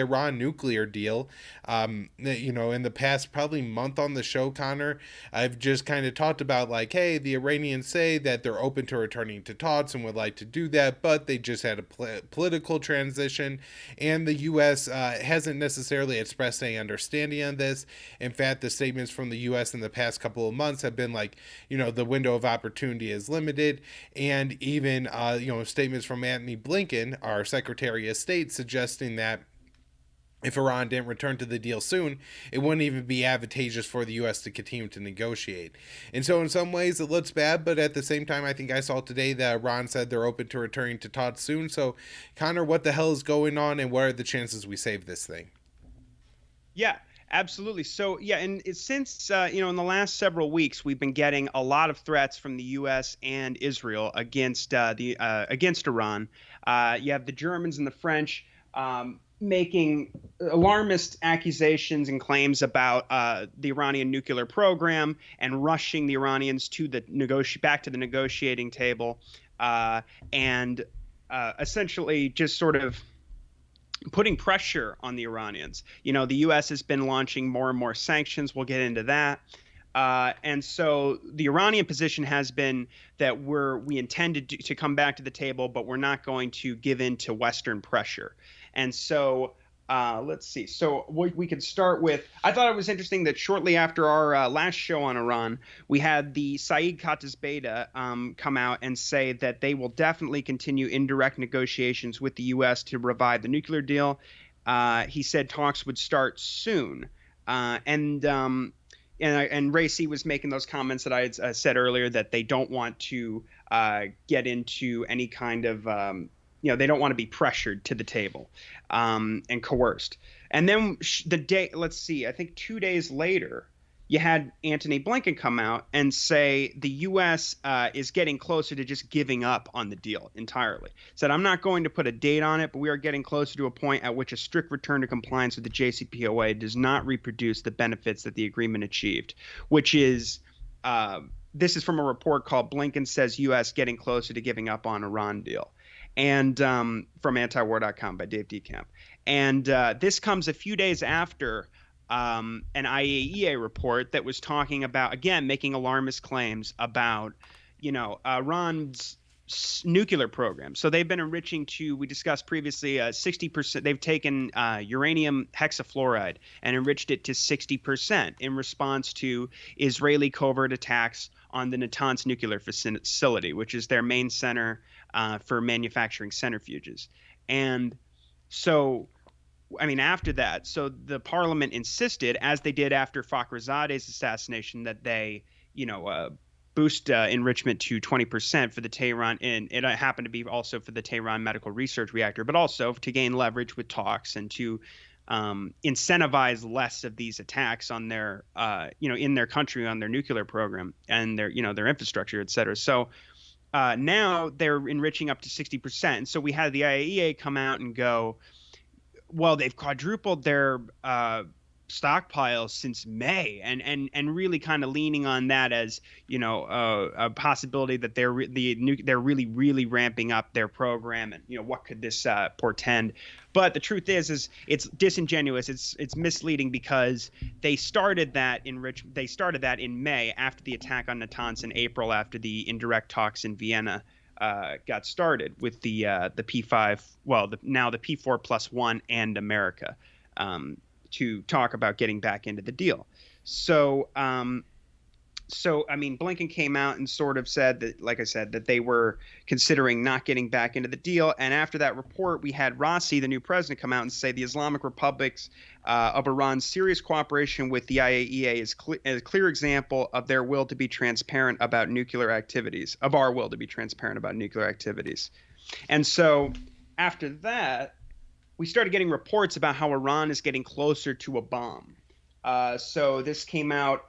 Iran nuclear deal. In the past probably month on the show, Connor, I've just kind of talked about like, hey, the Iranians say that they're open to returning to talks and would like to do that, but they just had a political transition, and the U.S. Hasn't necessarily expressed any understanding on this. In fact, the statements from the U.S. in the past couple of months have been like, the window of opportunity is limited, and even statements from Antony Blinken, our Secretary of State, suggesting that if Iran didn't return to the deal soon, it wouldn't even be advantageous for the U.S. to continue to negotiate. And so, in some ways, it looks bad, but at the same time, I think I saw today that Iran said they're open to returning to talks soon. So, Connor, what the hell is going on, and what are the chances we save this thing? Yeah, absolutely. So yeah, and since in the last several weeks, we've been getting a lot of threats from the U.S. and Israel against Iran. You have the Germans and the French making alarmist accusations and claims about the Iranian nuclear program and rushing the Iranians to back to the negotiating table, and essentially just sort of putting pressure on the Iranians. The U.S. has been launching more and more sanctions. We'll get into that. And so the Iranian position has been that we intend to come back to the table, but we're not going to give in to Western pressure. And so let's see. So we could start with, I thought it was interesting that shortly after our last show on Iran, we had the Saeed Khatibzadeh come out and say that they will definitely continue indirect negotiations with the U.S. to revive the nuclear deal. He said talks would start soon. And Racy was making those comments that I had said earlier, that they don't want to get into any kind of they don't want to be pressured to the table and coerced. And then let's see, I think 2 days later, you had Antony Blinken come out and say the U.S. Is getting closer to just giving up on the deal entirely. Said, I'm not going to put a date on it, but we are getting closer to a point at which a strict return to compliance with the JCPOA does not reproduce the benefits that the agreement achieved, which is this is from a report called Blinken Says U.S. Getting Closer to Giving Up on Iran Deal, and from antiwar.com by Dave Decamp. And this comes a few days after an IAEA report that was talking about, again, making alarmist claims about, Iran's nuclear program. So they've been enriching we discussed previously, 60%. They've taken uranium hexafluoride and enriched it to 60% in response to Israeli covert attacks on the Natanz nuclear facility, which is their main center for manufacturing centrifuges. And so, after that, so the parliament insisted, as they did after Fakhrizadeh's assassination, that they, boost enrichment to 20% for the Tehran, and it happened to be also for the Tehran medical research reactor, but also to gain leverage with talks and to incentivize less of these attacks on their, in their country, on their nuclear program and their, their infrastructure, et cetera. So now they're enriching up to 60%. And so we had the IAEA come out and go, well, they've quadrupled their stockpiles since May, and really kind of leaning on that as a possibility that they're really ramping up their program, and what could this portend. But the truth is it's disingenuous. It's misleading, because they started that in May after the attack on Natanz, in April after the indirect talks in Vienna got started with the P5, now the P4+1 and America, to talk about getting back into the deal. So Blinken came out and sort of said that, like I said, that they were considering not getting back into the deal. And after that report, we had Rossi, the new president, come out and say the Islamic Republics of Iran's serious cooperation with the IAEA is a clear example of their will to be transparent about nuclear activities, of our will to be transparent about nuclear activities. And so after that, we started getting reports about how Iran is getting closer to a bomb. So this came out.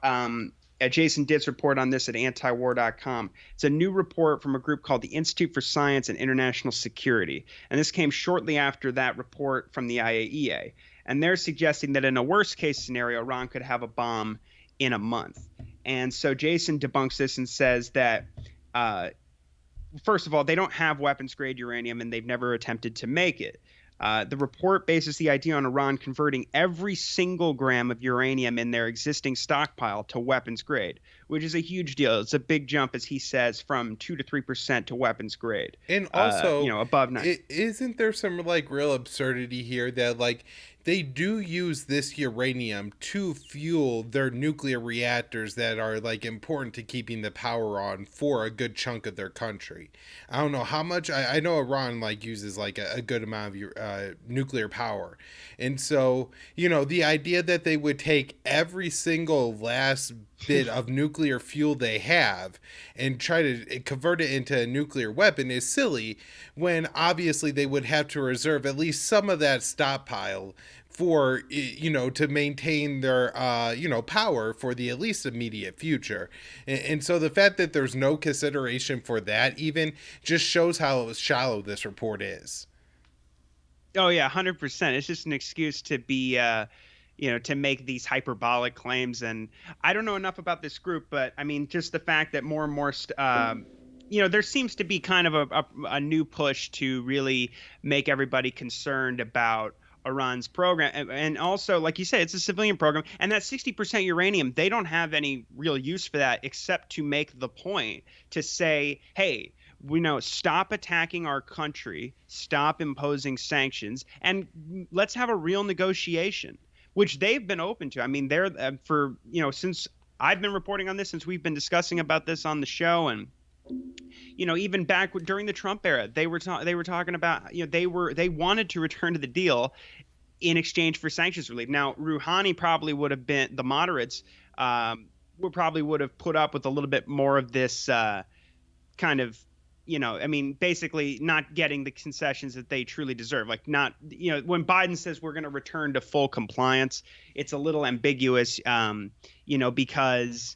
Jason Ditt's report on this at antiwar.com. It's a new report from a group called the Institute for Science and International Security. And this came shortly after that report from the IAEA. And they're suggesting that in a worst case scenario, Iran could have a bomb in a month. And so Jason debunks this and says that, first of all, they don't have weapons grade uranium, and they've never attempted to make it. The report bases the idea on Iran converting every single gram of uranium in their existing stockpile to weapons grade, which is a huge deal. It's a big jump, as he says, from 2 to 3% to weapons grade. And also, Above 9. isn't there some like real absurdity here that like they do use this uranium to fuel their nuclear reactors that are like important to keeping the power on for a good chunk of their country. I don't know how much. I know Iran like uses like a good amount of nuclear power, and so the idea that they would take every single last bit of nuclear fuel they have and try to convert it into a nuclear weapon is silly, when obviously they would have to reserve at least some of that stockpile for to maintain their power for the at least immediate future. And so the fact that there's no consideration for that even just shows how shallow this report is. Oh yeah, 100%. It's just an excuse to be to make these hyperbolic claims. And I don't know enough about this group, but I mean, just the fact that more and more there seems to be kind of a new push to really make everybody concerned about Iran's program. And also, like you said, it's a civilian program. And that 60% uranium, they don't have any real use for that except to make the point to say, hey, we know, stop attacking our country, stop imposing sanctions, and let's have a real negotiation, which they've been open to. I mean, they're since I've been reporting on this, since we've been discussing about this on the show, and even back during the Trump era, they were talking about, they wanted to return to the deal in exchange for sanctions relief. Now, Rouhani probably would have been, the moderates would have put up with a little bit more of this kind of, basically not getting the concessions that they truly deserve. Like, not, when Biden says we're going to return to full compliance, it's a little ambiguous, because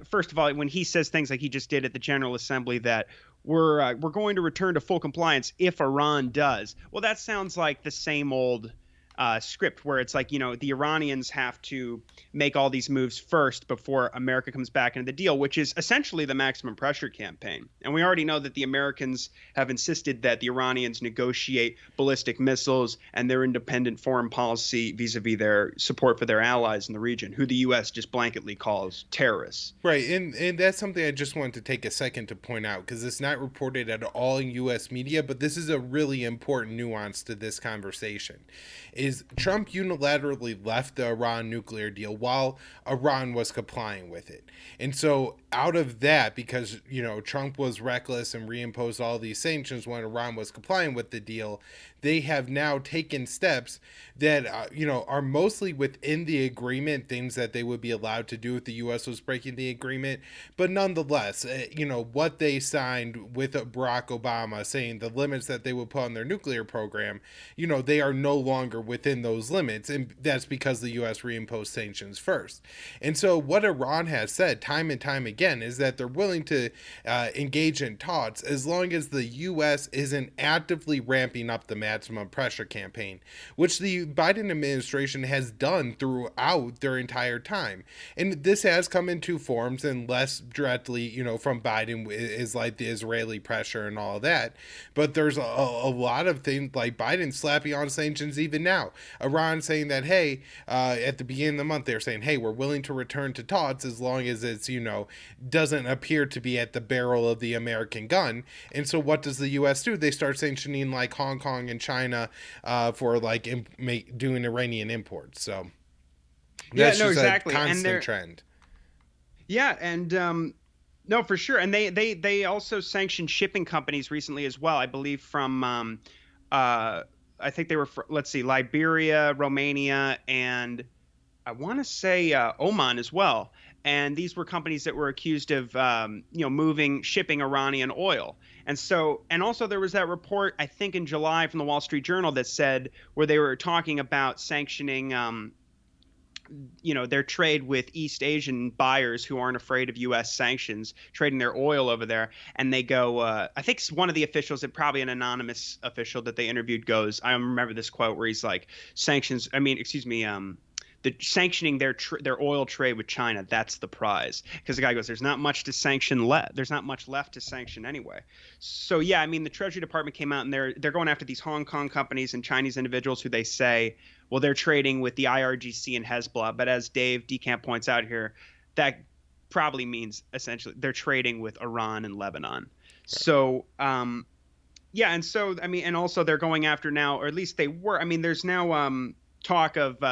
first of all, when he says things like he just did at the General Assembly that we're going to return to full compliance if Iran does, well, that sounds like the same old script where it's like, the Iranians have to make all these moves first before America comes back into the deal, which is essentially the maximum pressure campaign. And we already know that the Americans have insisted that the Iranians negotiate ballistic missiles and their independent foreign policy vis-a-vis their support for their allies in the region, who the U.S. just blanketly calls terrorists. Right, and that's something I just wanted to take a second to point out, because it's not reported at all in U.S. media, but this is a really important nuance to this conversation. Is Trump unilaterally left the Iran nuclear deal while Iran was complying with it. And so out of that, because, Trump was reckless and reimposed all these sanctions when Iran was complying with the deal, they have now taken steps that, are mostly within the agreement, things that they would be allowed to do if the U.S. was breaking the agreement. But nonetheless, what they signed with Barack Obama saying the limits that they would put on their nuclear program, they are no longer within those limits. And that's because the U.S. reimposed sanctions first. And so what Iran has said time and time again is that they're willing to engage in talks as long as the U.S. isn't actively ramping up the maximum pressure campaign, which the Biden administration has done throughout their entire time. And this has come in two forms, and less directly, from Biden is like the Israeli pressure and all of that. But there's a lot of things like Biden slapping on sanctions even now. Iran saying that, hey, at the beginning of the month, they're saying, hey, we're willing to return to talks as long as it's, doesn't appear to be at the barrel of the American gun. And so what does the U.S. do? They start sanctioning like Hong Kong and China for like doing Iranian imports. So that's just exactly. a constant trend. Yeah, and no, for sure. And they also sanctioned shipping companies recently as well, I believe, from I think they were, let's see, Liberia, Romania, and I want to say Oman as well. And these were companies that were accused of, shipping Iranian oil. And so, and also there was that report, I think in July, from the Wall Street Journal that said, where they were talking about sanctioning, their trade with East Asian buyers who aren't afraid of U.S. sanctions, trading their oil over there. And they go, I think one of the officials, probably an anonymous official that they interviewed, goes, I remember this quote where he's like, the sanctioning their oil trade with China. That's the prize. Because the guy goes, there's not much to sanction left. There's not much left to sanction anyway. So yeah, I mean, the Treasury Department came out and they're going after these Hong Kong companies and Chinese individuals who they say, well, they're trading with the IRGC and Hezbollah. But as Dave Decamp points out here, that probably means essentially they're trading with Iran and Lebanon. So yeah, and so I mean, and also they're going after now, or at least they were. I mean, there's now talk of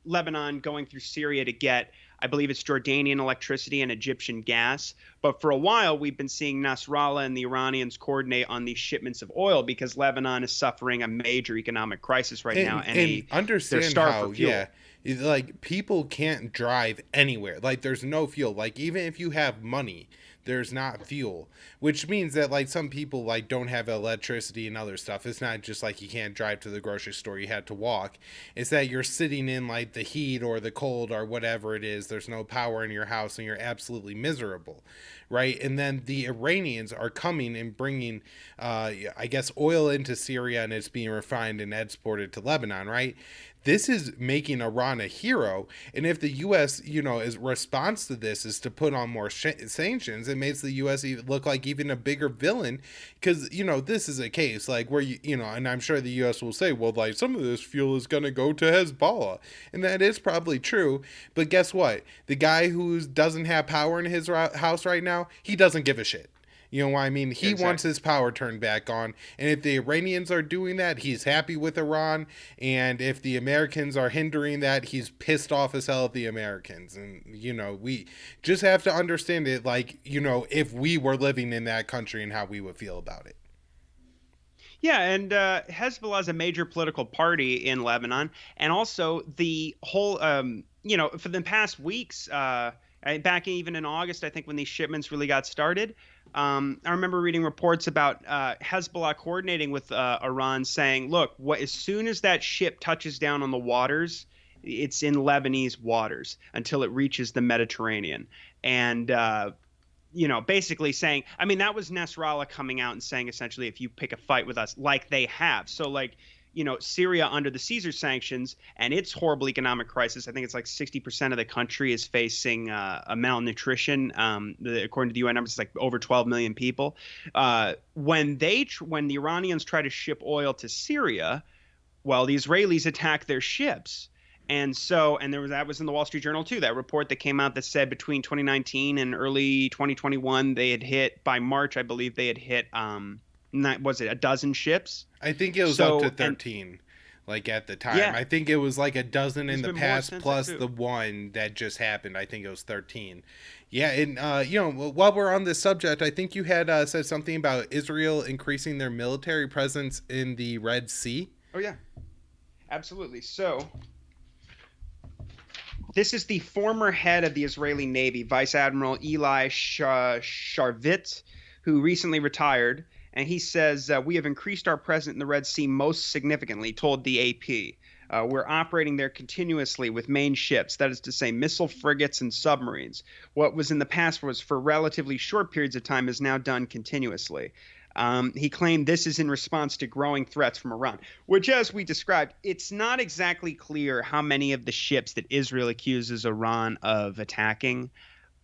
Lebanon going through Syria to get, I believe it's Jordanian electricity and Egyptian gas. But for a while, we've been seeing Nasrallah and the Iranians coordinate on these shipments of oil because Lebanon is suffering a major economic crisis right now, and understand they're starved how for fuel. like people can't drive anywhere. Like there's no fuel. Like even if you have money, there's not fuel, which means that like some people like don't have electricity and other stuff. It's not just like you can't drive to the grocery store, you had to walk. It's that you're sitting in like the heat or the cold or whatever it is. There's no power in your house and you're absolutely miserable, right? And then the Iranians are coming and bringing I guess oil into Syria, and it's being refined and exported to Lebanon, right? This is making Iran a hero, and if the U.S., is response to this is to put on more sanctions, it makes the U.S. look like even a bigger villain, because this is a case like where and I'm sure the U.S. will say, well, like some of this fuel is going to go to Hezbollah, and that is probably true, but guess what? The guy who doesn't have power in his house right now, he doesn't give a shit. You know what I mean? He wants his power turned back on. And if the Iranians are doing that, he's happy with Iran. And if the Americans are hindering that, he's pissed off as hell at the Americans. And, we just have to understand it like, if we were living in that country and how we would feel about it. Yeah, and Hezbollah is a major political party in Lebanon. And also the whole, for the past weeks, back even in August, I think when these shipments really got started, I remember reading reports about Hezbollah coordinating with Iran, saying, "Look, as soon as that ship touches down on the waters, it's in Lebanese waters until it reaches the Mediterranean." And basically saying, I mean, that was Nasrallah coming out and saying, essentially, if you pick a fight with us, like they have. So, like, Syria under the Caesar sanctions and its horrible economic crisis, I think it's like 60% of the country is facing a malnutrition. According to the UN numbers, it's like over 12 million people. When the Iranians try to ship oil to Syria, well, the Israelis attack their ships. And that was in the Wall Street Journal too, that report that came out that said between 2019 and early 2021, they had hit, by March, I believe they had hit, was it a dozen ships? I think it was up to 13, like at the time. Yeah. I think it was like a dozen in the past, plus the one that just happened. I think it was 13. Yeah, and while we're on this subject, I think you had said something about Israel increasing their military presence in the Red Sea. Oh yeah, absolutely. So this is the former head of the Israeli Navy, Vice Admiral Eli Sharvit, who recently retired. And he says, we have increased our presence in the Red Sea most significantly, told the AP. We're operating there continuously with main ships, that is to say missile frigates and submarines. What was in the past was for relatively short periods of time is now done continuously. He claimed this is in response to growing threats from Iran, which, as we described, it's not exactly clear how many of the ships that Israel accuses Iran of attacking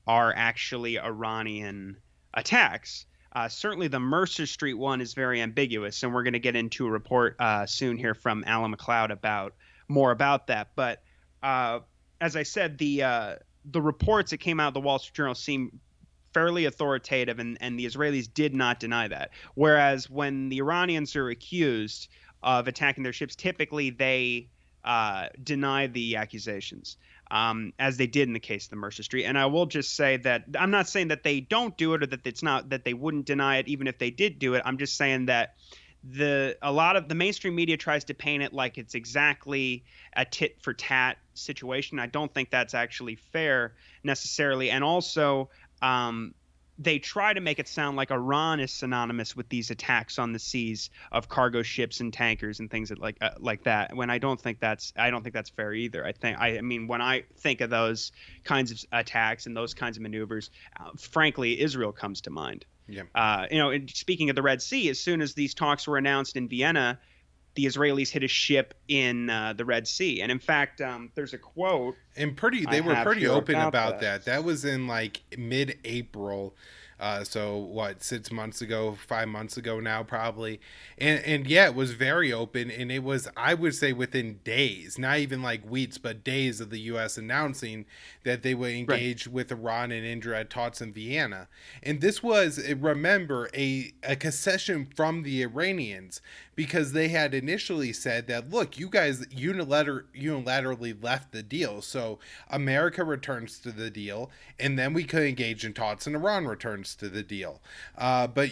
are actually Iranian attacks. Certainly the Mercer Street one is very ambiguous, and we're going to get into a report soon here from Alan McLeod more about that. But as I said, the reports that came out of the Wall Street Journal seem fairly authoritative, and the Israelis did not deny that. Whereas when the Iranians are accused of attacking their ships, typically they deny the accusations. As they did in the case of the Mercer Street. And I will just say that I'm not saying that they don't do it or that it's not that they wouldn't deny it even if they did do it. I'm just saying that a lot of the mainstream media tries to paint it like it's exactly a tit for tat situation. I don't think that's actually fair necessarily. And also, they try to make it sound like Iran is synonymous with these attacks on the seas of cargo ships and tankers and things like that. When I don't think that's fair either. I mean, when I think of those kinds of attacks and those kinds of maneuvers, frankly, Israel comes to mind. Yeah. And speaking of the Red Sea, as soon as these talks were announced in Vienna, the Israelis hit a ship in the Red Sea. And in fact, there's a quote And I they were have pretty here open about about that. that. That was in like mid-April. So what, 6 months ago, 5 months ago now, probably. And yeah, it was very open, and it was, I would say, within days, not even like weeks, but days of the U.S. announcing that they would Right. engage with Iran and indirect talks in Vienna. And this was, remember, a concession from the Iranians, because they had initially said that, look, you guys unilaterally left the deal, so America returns to the deal, and then we could engage in talks, and Iran returns to the deal. But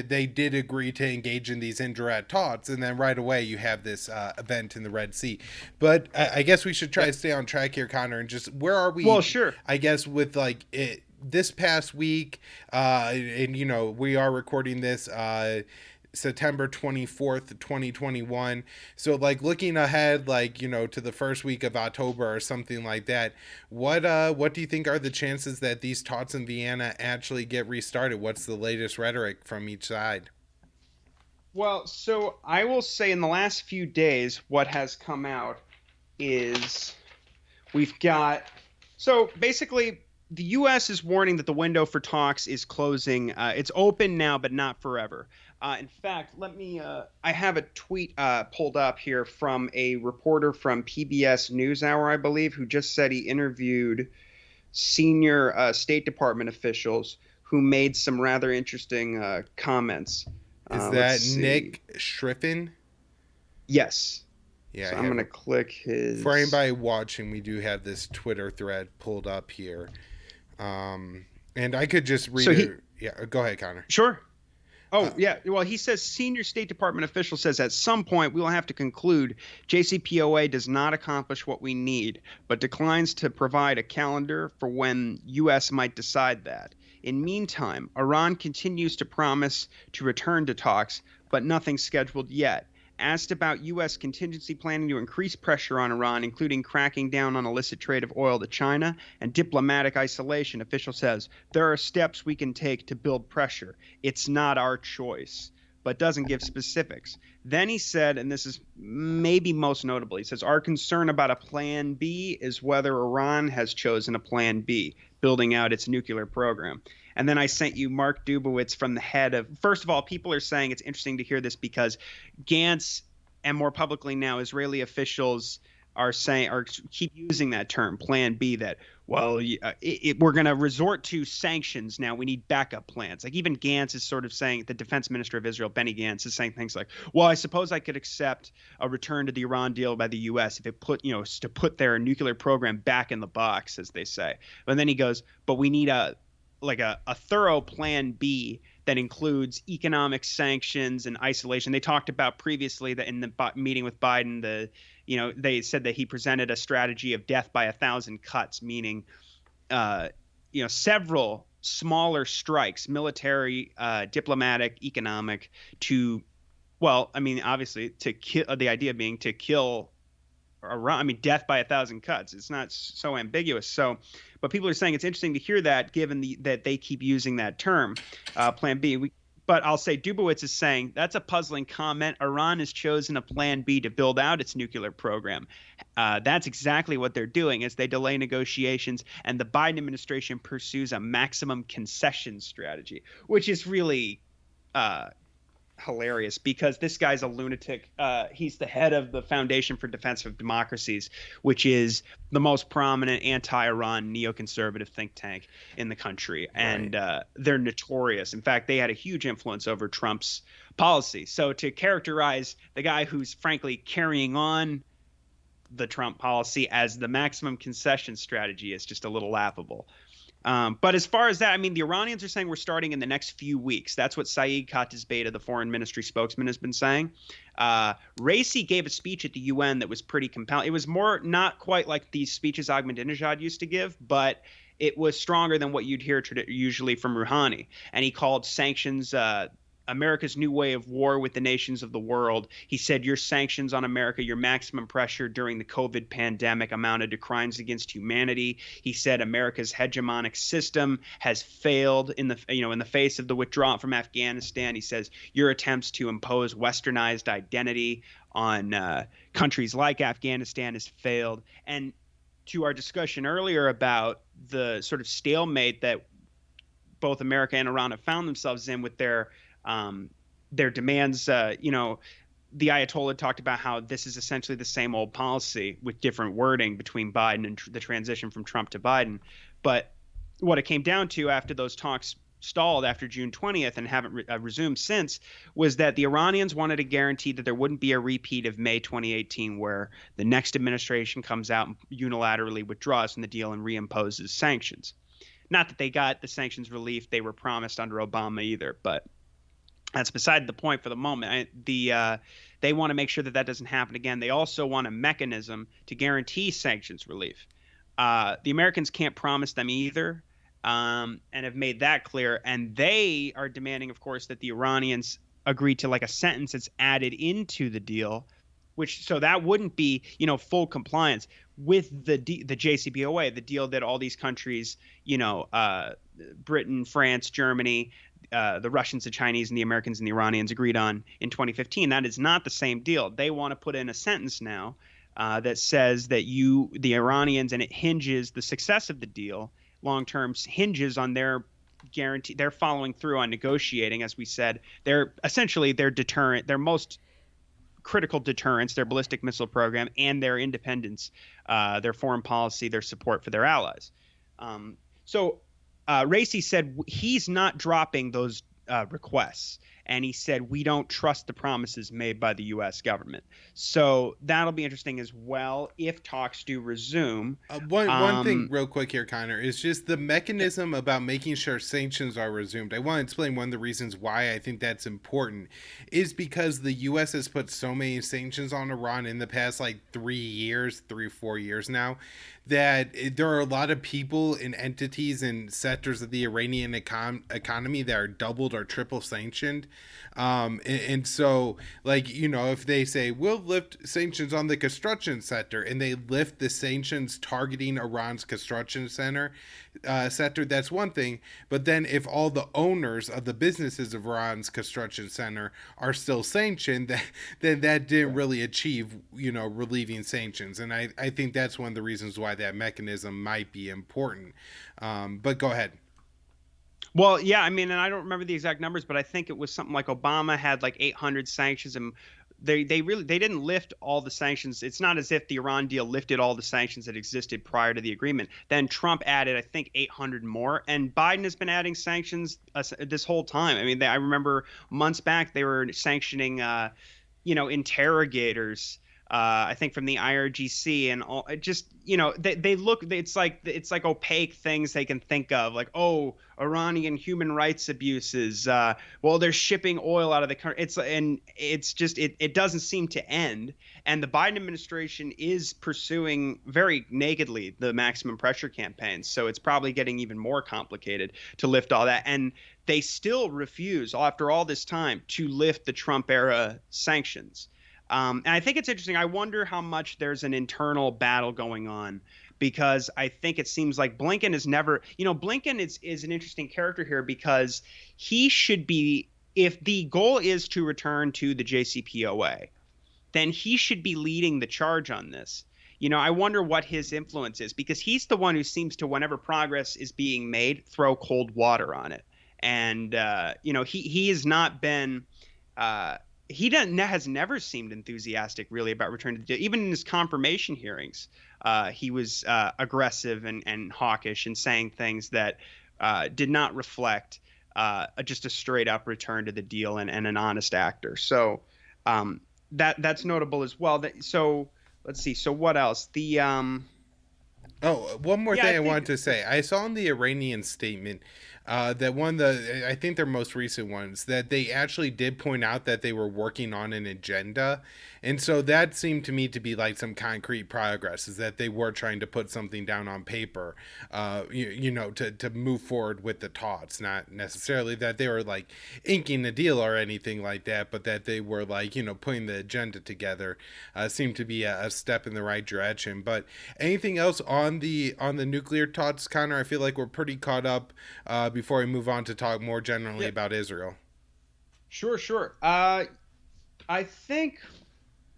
they did agree to engage in these indirect talks, and then right away you have this event in the Red Sea. But I guess we should try to Yep. stay on track here, Connor, and just where are Well, we? sure. I guess with like it this past week, and we are recording this. September 24th, 2021. So like looking ahead, like, to the first week of October or something like that, what do you think are the chances that these talks in Vienna actually get restarted? What's the latest rhetoric from each side? Well, so I will say in the last few days, what has come out is we've got, so basically, the U.S. is warning that the window for talks is closing. It's open now, but not forever. In fact, I have a tweet pulled up here from a reporter from PBS NewsHour, I believe, who just said he interviewed senior State Department officials who made some rather interesting comments. Is Let's that see. Nick Schriffen? Yes. Yeah, So I I'm have going to a. click For his. anybody watching, we do have this Twitter thread pulled up here. And I could just read So he, it. Yeah, go ahead, Connor. sure. Uh, Oh, yeah. Well, he says senior State Department official says at some point we will have to conclude JCPOA does not accomplish what we need, but declines to provide a calendar for when U.S. might decide that. In meantime, Iran continues to promise to return to talks, but nothing scheduled yet. Asked about U.S. contingency planning to increase pressure on Iran, including cracking down on illicit trade of oil to China and diplomatic isolation, official says there are steps we can take to build pressure. It's not our choice, but doesn't give specifics. Then he said, and this is maybe most notable, he says, our concern about a plan B is whether Iran has chosen a plan B, building out its nuclear program. And then I sent you Mark Dubowitz from the head of, first of all, people are saying it's interesting to hear this because Gantz and more publicly now Israeli officials are keep using that term plan B, that well we're going to resort to sanctions now, we need backup plans. Like even Gantz is sort of saying, the defense minister of Israel Benny Gantz is saying things like, well, I suppose I could accept a return to the Iran deal by the US if it put to put their nuclear program back in the box, as they say. But then he goes, but we need a thorough plan B that includes economic sanctions and isolation. They talked about previously that in the meeting with Biden, they said that he presented a strategy of death by 1,000 cuts, meaning, several smaller strikes, military, diplomatic, economic, to, well, I mean, obviously to kill, the idea being to kill Iran. I mean, death by 1,000 cuts. It's not so ambiguous. So, but people are saying it's interesting to hear that, given that they keep using that term, Plan B. But I'll say Dubowitz is saying that's a puzzling comment. Iran has chosen a Plan B to build out its nuclear program. That's exactly what they're doing as they delay negotiations, and the Biden administration pursues a maximum concession strategy, which is really hilarious because this guy's a lunatic. He's the head of the Foundation for Defense of Democracies, which is the most prominent anti-Iran neoconservative think tank in the country, right. and they're notorious. In fact, they had a huge influence over Trump's policy. So to characterize the guy who's frankly carrying on the Trump policy as the maximum concession strategy is just a little laughable. But as far as that, I mean, the Iranians are saying we're starting in the next few weeks. That's what Saeed Khatibzadeh, the foreign ministry spokesman, has been saying. Raisi gave a speech at the UN that was pretty compelling. It was more, not quite like these speeches Ahmadinejad used to give, but it was stronger than what you'd hear usually from Rouhani. And he called sanctions America's new way of war with the nations of the world. He said your sanctions on America, your maximum pressure during the COVID pandemic amounted to crimes against humanity. He said America's hegemonic system has failed in the face of the withdrawal from Afghanistan. He says your attempts to impose westernized identity on countries like Afghanistan has failed. And to our discussion earlier about the sort of stalemate that both America and Iran have found themselves in with their demands, the Ayatollah talked about how this is essentially the same old policy with different wording between Biden and the transition from Trump to Biden. But what it came down to after those talks stalled after June 20th and haven't resumed since was that the Iranians wanted a guarantee that there wouldn't be a repeat of May 2018 where the next administration comes out and unilaterally withdraws from the deal and reimposes sanctions. Not that they got the sanctions relief they were promised under Obama either, but that's beside the point for the moment. They want to make sure that that doesn't happen again. They also want a mechanism to guarantee sanctions relief. The Americans can't promise them either, and have made that clear. And they are demanding, of course, that the Iranians agree to like a sentence that's added into the deal, which so that wouldn't be full compliance with the JCPOA, the deal that all these countries, Britain, France, Germany, the Russians, the Chinese, and the Americans and the Iranians agreed on in 2015. That is not the same deal. They want to put in a sentence now that says that the Iranians, and it hinges the success of the deal long term hinges on their guarantee. They're following through on negotiating, as we said. They're essentially their deterrent, their most critical deterrence, their ballistic missile program, and their independence, their foreign policy, their support for their allies. So Racy said he's not dropping those requests. And he said, we don't trust the promises made by the U.S. government. So that'll be interesting as well if talks do resume. One thing real quick here, Connor, is just the Yeah. mechanism about making sure sanctions are resumed. I want to explain one of the reasons why I think that's important is because the U.S. has put so many sanctions on Iran in the past like 3 or 4 years now, that there are a lot of people and entities and sectors of the Iranian economy that are doubled or triple sanctioned. And so, like, if they say, we'll lift sanctions on the construction sector, and they lift the sanctions targeting Iran's construction sector, that's one thing. But then if all the owners of the businesses of Iran's construction center are still sanctioned, then that didn't really achieve, relieving sanctions. And I think that's one of the reasons why that mechanism might be important. But go ahead. Well, yeah, I mean, and I don't remember the exact numbers, but I think it was something like Obama had like 800 sanctions, and they didn't lift all the sanctions. It's not as if the Iran deal lifted all the sanctions that existed prior to the agreement. Then Trump added, I think, 800 more, and Biden has been adding sanctions this whole time. I mean, I remember months back they were sanctioning, interrogators. I think from the IRGC and all, just they look. It's like opaque things they can think of, like, oh, Iranian human rights abuses. Well, they're shipping oil out of the country. It's just it doesn't seem to end. And the Biden administration is pursuing very nakedly the maximum pressure campaigns. So it's probably getting even more complicated to lift all that. And they still refuse, after all this time, to lift the Trump era sanctions. And I think it's interesting. I wonder how much there's an internal battle going on, because I think it seems like Blinken is never, Blinken is an interesting character here, because he should be, if the goal is to return to the JCPOA, then he should be leading the charge on this. I wonder what his influence is, because he's the one who seems to, whenever progress is being made, throw cold water on it. And, he has not been, he has never seemed enthusiastic really about returning to the deal. Even in his confirmation hearings, he was aggressive and hawkish and saying things that did not reflect just a straight up return to the deal and an honest actor. So that's notable as well. So let's see. So what else? Oh, one more Yeah, I thing I wanted think. to say. I saw in the Iranian statement that I think their most recent ones, that they actually did point out that they were working on an agenda. And so that seemed to me to be like some concrete progress, is that they were trying to put something down on paper, to move forward with the talks. Not necessarily that they were like inking a deal or anything like that, but that they were like, putting the agenda together. Seemed to be a step in the right direction. But anything else on the nuclear talks, Connor? I feel like we're pretty caught up before we move on to talk more generally Yeah, about Israel. sure, sure. I think.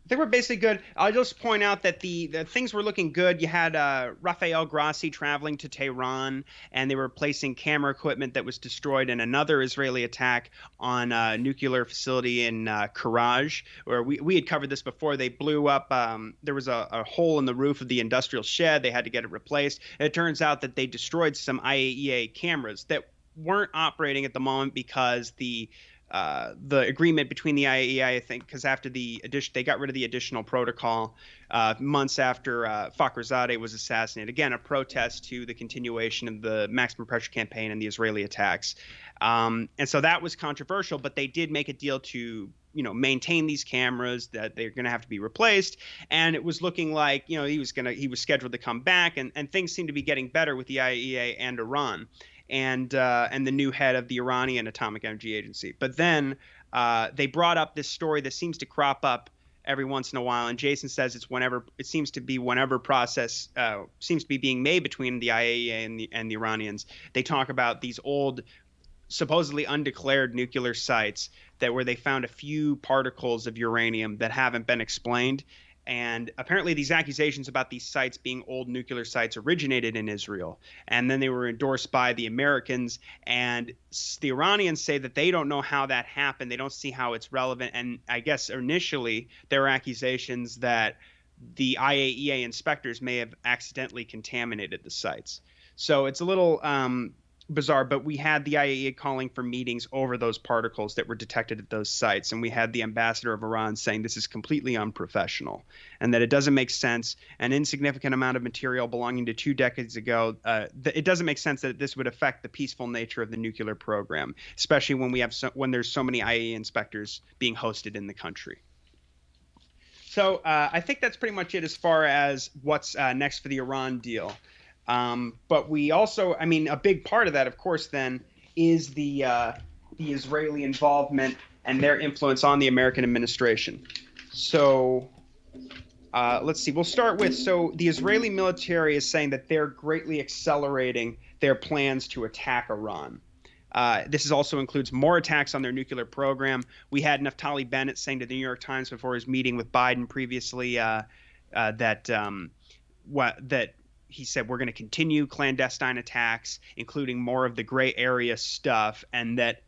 They were basically good. I'll just point out that the things were looking good. You had Rafael Grossi traveling to Tehran, and they were placing camera equipment that was destroyed in another Israeli attack on a nuclear facility in Karaj, where we had covered this before. They blew up. There was a hole in the roof of the industrial shed. They had to get it replaced. And it turns out that they destroyed some IAEA cameras that weren't operating at the moment because the agreement between the IAEA, I think, because after the addition, they got rid of the additional protocol months after Fakhrizadeh was assassinated. Again, a protest to the continuation of the maximum pressure campaign and the Israeli attacks. And so that was controversial, but they did make a deal to maintain these cameras, that they're going to have to be replaced. And it was looking like he was scheduled to come back, and things seem to be getting better with the IAEA and Iran and the new head of the Iranian Atomic Energy Agency. But then they brought up this story that seems to crop up every once in a while, and Jason says it seems to be whenever process seems to be being made between the IAEA and the Iranians. They talk about these old, supposedly undeclared nuclear sites where they found a few particles of uranium that haven't been explained. And apparently these accusations about these sites being old nuclear sites originated in Israel. And then they were endorsed by the Americans. And the Iranians say that they don't know how that happened. They don't see how it's relevant. And I guess initially there were accusations that the IAEA inspectors may have accidentally contaminated the sites. So it's a little bizarre, but we had the IAEA calling for meetings over those particles that were detected at those sites. And we had the ambassador of Iran saying this is completely unprofessional and that it doesn't make sense. An insignificant amount of material belonging to 2 decades ago, it doesn't make sense that this would affect the peaceful nature of the nuclear program, especially when there's so many IAEA inspectors being hosted in the country. So I think that's pretty much it as far as what's next for the Iran deal. But we also, I mean, a big part of that, of course, then is the Israeli involvement and their influence on the American administration. So let's see. We'll start with, so the Israeli military is saying that they're greatly accelerating their plans to attack Iran. This also includes more attacks on their nuclear program. We had Naftali Bennett saying to the New York Times before his meeting with Biden previously that he said we're going to continue clandestine attacks, including more of the gray area stuff, and that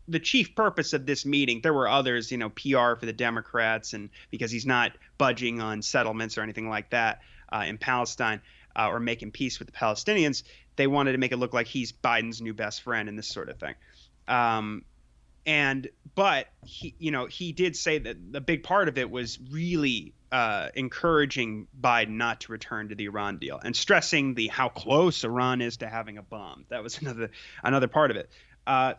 the chief purpose of this meeting, there were others, PR for the Democrats, and because he's not budging on settlements or anything like that in Palestine or making peace with the Palestinians, they wanted to make it look like he's Biden's new best friend and this sort of thing. But he did say that the big part of it was really encouraging Biden not to return to the Iran deal and stressing how close Iran is to having a bomb. That was another part of it.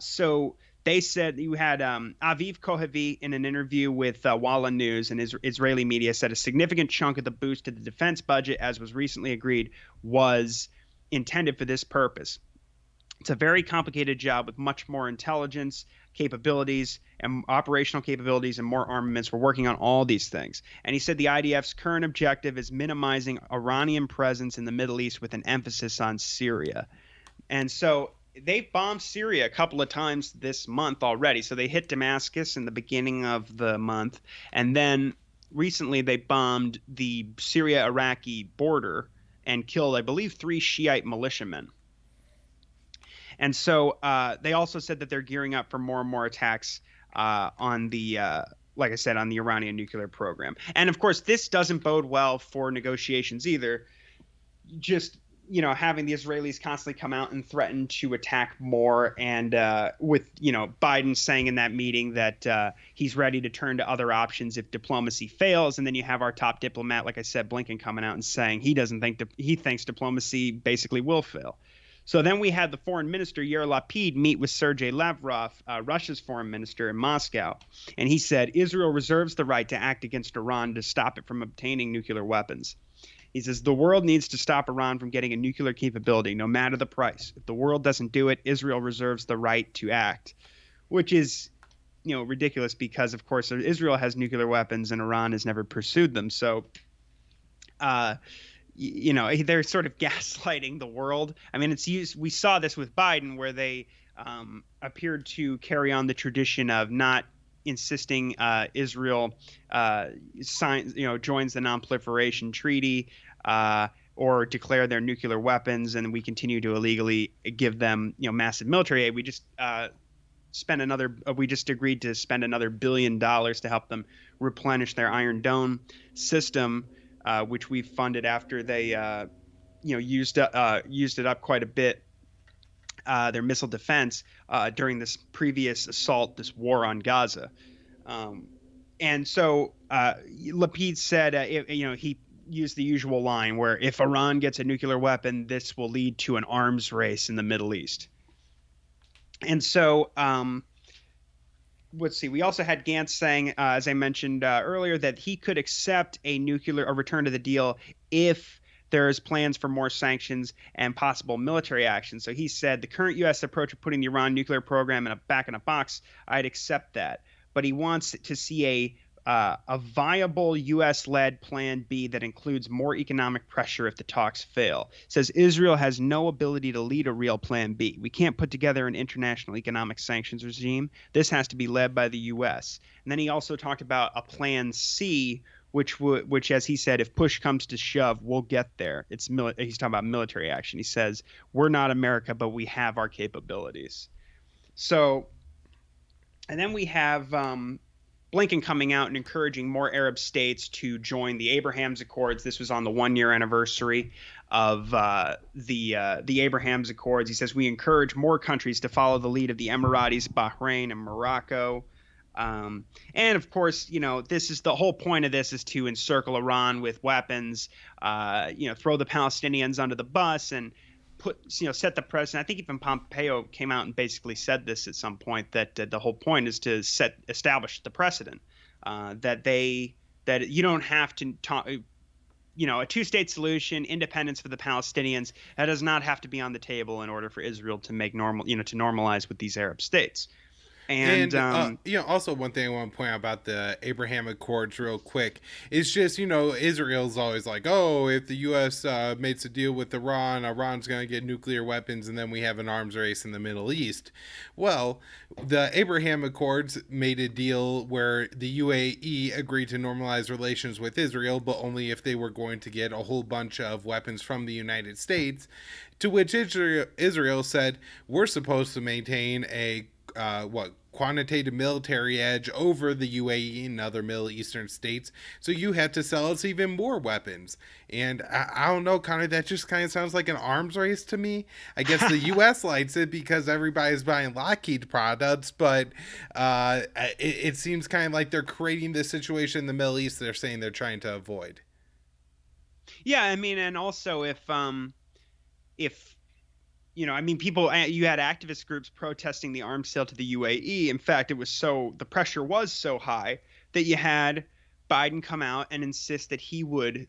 So they said you had Aviv Kohavi in an interview with Walla News, and Israeli media said a significant chunk of the boost to the defense budget, as was recently agreed, was intended for this purpose. It's a very complicated job with much more intelligence, capabilities, and operational capabilities, and more armaments. We're working on all these things. And he said the IDF's current objective is minimizing Iranian presence in the Middle East with an emphasis on Syria. And so they've bombed Syria a couple of times this month already. So they hit Damascus in the beginning of the month. And then recently they bombed the Syria-Iraqi border and killed, I believe, 3 Shiite militiamen. And so they also said that they're gearing up for more and more attacks on the, like I said, on the Iranian nuclear program. And of course, this doesn't bode well for negotiations either. Just, having the Israelis constantly come out and threaten to attack more, and with, Biden saying in that meeting that he's ready to turn to other options if diplomacy fails. And then you have our top diplomat, like I said, Blinken, coming out and saying he thinks diplomacy basically will fail. So then we had the foreign minister, Yair Lapid, meet with Sergei Lavrov, Russia's foreign minister, in Moscow. And he said, Israel reserves the right to act against Iran to stop it from obtaining nuclear weapons. He says, the world needs to stop Iran from getting a nuclear capability, no matter the price. If the world doesn't do it, Israel reserves the right to act, which is, ridiculous because, of course, Israel has nuclear weapons and Iran has never pursued them. So, they're sort of gaslighting the world. I mean, we saw this with Biden, where they appeared to carry on the tradition of not insisting Israel joins the Non-Proliferation Treaty, or declare their nuclear weapons, and we continue to illegally give them massive military aid. We just agreed to spend another $1 billion to help them replenish their Iron Dome system, which we funded after they used it up quite a bit, their missile defense, during this previous assault, this war on Gaza. And so Lapid said, he used the usual line where if Iran gets a nuclear weapon, this will lead to an arms race in the Middle East. And so let's see. We also had Gantz saying, as I mentioned earlier, that he could accept a return to the deal if there's plans for more sanctions and possible military action. So he said the current U.S. approach of putting the Iran nuclear program back in a box, I'd accept that. But he wants to see a viable U.S.-led Plan B that includes more economic pressure if the talks fail. Says Israel has no ability to lead a real Plan B. We can't put together an international economic sanctions regime. This has to be led by the U.S. And then he also talked about a Plan C, which, as he said, if push comes to shove, we'll get there. He's talking about military action. He says, we're not America, but we have our capabilities. So, and then we have Blinken coming out and encouraging more Arab states to join the Abraham's Accords. This was on the 1-year anniversary of the Abraham's Accords. He says, we encourage more countries to follow the lead of the Emiratis, Bahrain, and Morocco. And of course, this is the whole point of this, is to encircle Iran with weapons, throw the Palestinians under the bus, and set the precedent. I think even Pompeo came out and basically said this at some point, that the whole point is to establish the precedent, that you don't have to talk. A two-state solution, independence for the Palestinians, that does not have to be on the table in order for Israel to make to normalize with these Arab states. And also one thing I want to point out about the Abraham Accords real quick is just, Israel's always like, oh, if the U.S. makes a deal with Iran, Iran's going to get nuclear weapons, and then we have an arms race in the Middle East. Well, the Abraham Accords made a deal where the UAE agreed to normalize relations with Israel, but only if they were going to get a whole bunch of weapons from the United States, to which Israel said, we're supposed to maintain a quantitative military edge over the UAE and other Middle Eastern states, so you have to sell us even more weapons. And I don't know, Connor, that just kind of sounds like an arms race to me. I guess the U.S. likes it because everybody's buying Lockheed products, but it seems kind of like they're creating this situation in the Middle East they're saying they're trying to avoid. Yeah, I mean, and also if people, you had activist groups protesting the arms sale to the UAE. In fact, the pressure was so high that you had Biden come out and insist that he would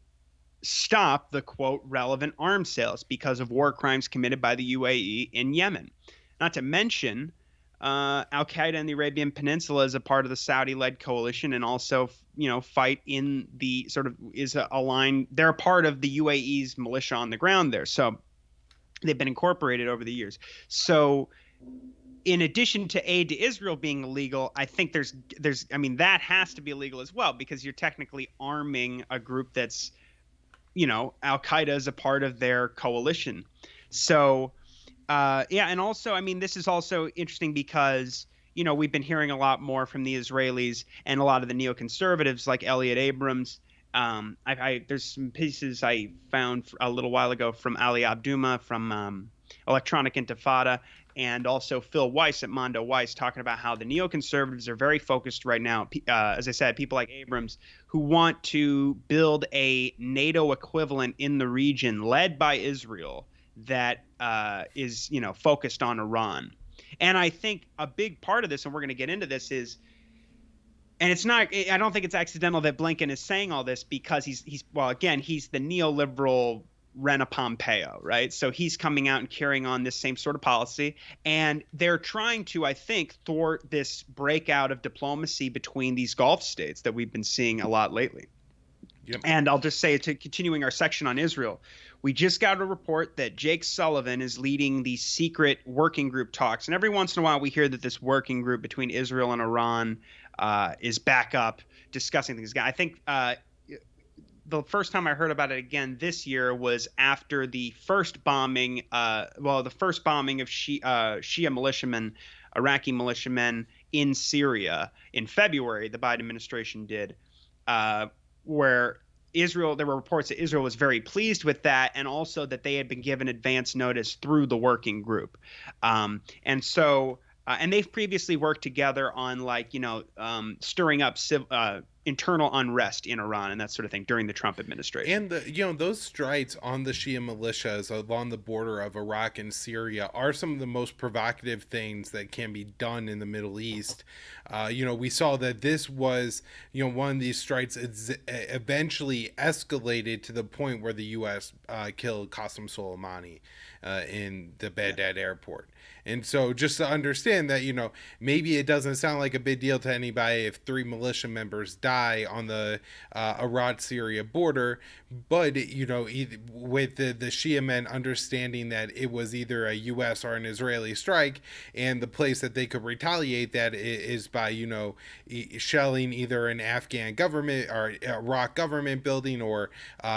stop the, quote, relevant arms sales because of war crimes committed by the UAE in Yemen. Not to mention, Al-Qaeda in the Arabian Peninsula is a part of the Saudi-led coalition, and also, fight in the they're a part of the UAE's militia on the ground there. So they've been incorporated over the years. So in addition to aid to Israel being illegal, I think that has to be illegal as well, because you're technically arming a group that's, Al-Qaeda is a part of their coalition. So, and also, this is also interesting because, we've been hearing a lot more from the Israelis and a lot of the neoconservatives like Elliot Abrams. There's some pieces I found a little while ago from Ali Abduma from Electronic Intifada, and also Phil Weiss at Mondo Weiss, talking about how the neoconservatives are very focused right now, as I said, people like Abrams, who want to build a NATO equivalent in the region led by Israel that is focused on Iran. And I think a big part of this, and we're going to get into this, is, and it's not, I don't think it's accidental that Blinken is saying all this, because he's the neoliberal Rena Pompeo, right? So he's coming out and carrying on this same sort of policy, and they're trying to, I think, thwart this breakout of diplomacy between these Gulf states that we've been seeing a lot lately. Yep. And I'll just say, to continuing our section on Israel, we just got a report that Jake Sullivan is leading the secret working group talks. And every once in a while we hear that this working group between Israel and Iran is back up discussing things again. I think the first time I heard about it again this year was after the first bombing, the first bombing of Shia militiamen, Iraqi militiamen in Syria in February. The Biden administration did, where Israel. There were reports that Israel was very pleased with that, and also that they had been given advance notice through the working group, and so. And they've previously worked together on stirring up internal unrest in Iran and that sort of thing during the Trump administration. And those strikes on the Shia militias along the border of Iraq and Syria are some of the most provocative things that can be done in the Middle East. We saw that this was one of these strikes eventually escalated to the point where the U.S. Killed Qasem Soleimani in the Baghdad airport. And so just to understand that, maybe it doesn't sound like a big deal to anybody if 3 militia members die on the Iraq-Syria border, but, with the Shia men understanding that it was either a U.S. or an Israeli strike, and the place that they could retaliate that is by, shelling either an Afghan government or Iraq government building or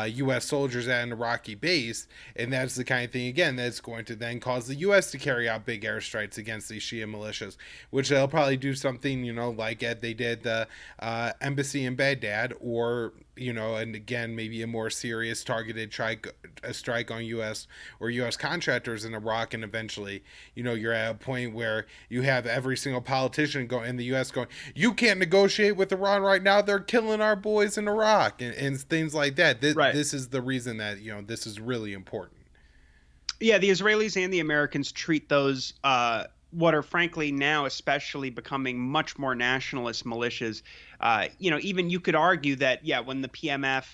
U.S. soldiers at an Iraqi base, and that's the kind of thing, again, that's going to then cause the U.S. to carry out big airstrikes against these Shia militias, which they'll probably do something, like they did the embassy in Baghdad, or, and again, maybe a more serious targeted strike on U.S. or U.S. contractors in Iraq, and eventually, you're at a point where you have every single politician in the U.S. going, you can't negotiate with Iran right now, they're killing our boys in Iraq, and things like that. This is the reason that, this is really important. Yeah, the Israelis and the Americans treat those what are frankly now especially becoming much more nationalist militias. Even you could argue that, when the PMF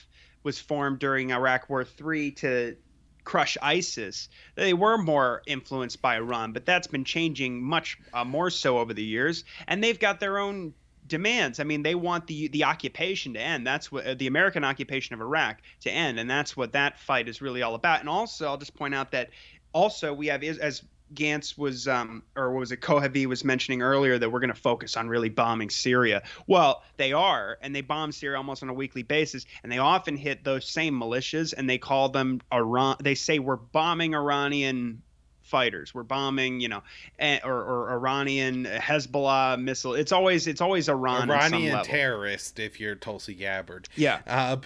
was formed during Iraq War III to crush ISIS, they were more influenced by Iran, but that's been changing much more so over the years, and they've got their own demands. I mean, they want the occupation to end. That's what the American occupation of Iraq to end, and that's what that fight is really all about. And also, I'll just point out that also we have, as Gantz was, or what was it, Kohavi was mentioning earlier, that we're going to focus on really bombing Syria. Well, they are, and they bomb Syria almost on a weekly basis, and they often hit those same militias, and they call them Iran. They say we're bombing Iranian fighters. We're bombing, or Iranian Hezbollah missile. It's always Iran. Iranian terrorist, if you're Tulsi Gabbard. Yeah.